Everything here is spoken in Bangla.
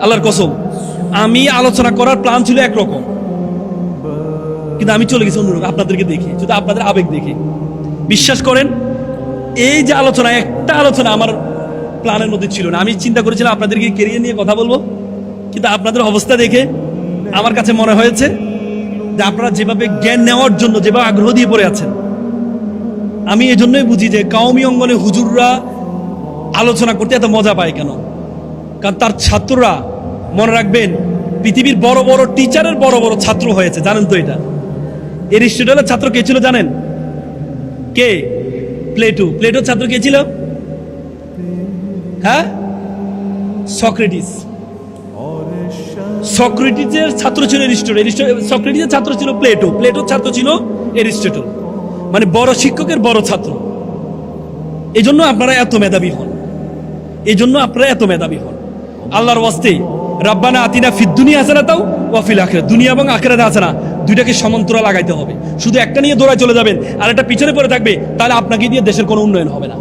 আল্লাহর কসম, আমি আলোচনা করার প্ল্যান ছিল একরকম, কিন্তু আমি চলে গেছি অন্যরকম। আপনাদেরকে দেখে, শুধু আপনাদের আবেগ দেখে বিশ্বাস করেন, এই যে আলোচনা, একটা আলোচনা আমার প্ল্যানের মধ্যে ছিল না। আমি চিন্তা করেছিলাম আপনাদেরকে কেরিয়ার নিয়ে কথা বলবো, কিন্তু আপনাদের অবস্থা দেখে আমার কাছে মনে হয়েছে যে আপনারা যেভাবে জ্ঞান নেওয়ার জন্য যেভাবে আগ্রহ দিয়ে পড়ে আছেন, আমি এই জন্যই বুঝি যে কাউমি অঙ্গনে হুজুররা আলোচনা করতে এত মজা পায় কেন। কারণ তার ছাত্ররা, মনে রাখবেন, পৃথিবীর বড় বড় টিচারের বড় বড় ছাত্র হয়েছে। জানেন তো এটা? এরিস্টটলের ছাত্র কে ছিল জানেন? কে? প্লেটো। প্লেটোর ছাত্র কে ছিল? হ্যাঁ, সক্রেটিস। সক্রেটিসের ছাত্র ছিল এরিস্টটল। সক্রেটিসের ছাত্র ছিল প্লেটো। প্লেটোর ছাত্র ছিল এরিস্টটল। মানে বড় শিক্ষকের বড় ছাত্র। এই জন্য আপনারা এত মেধাবী হন, এই জন্য আপনারা এত মেধাবী হন। আল্লাহর ওয়াস্তে রাব্বানা আতিনা ফিদ দুনিয়া হাসানাতাও ওয়া ফিল আখিরাত, দুনিয়া এবং আখিরাতে হাসানা, দুইটাকে সমান্তরাল লাগাইতে হবে। শুধু একটা নিয়ে দৌড়ায় চলে যাবেন আর একটা পিছনে পড়ে থাকবে, তাহলে আপনাকে দিয়ে দেশের কোনো উন্নয়ন হবে না।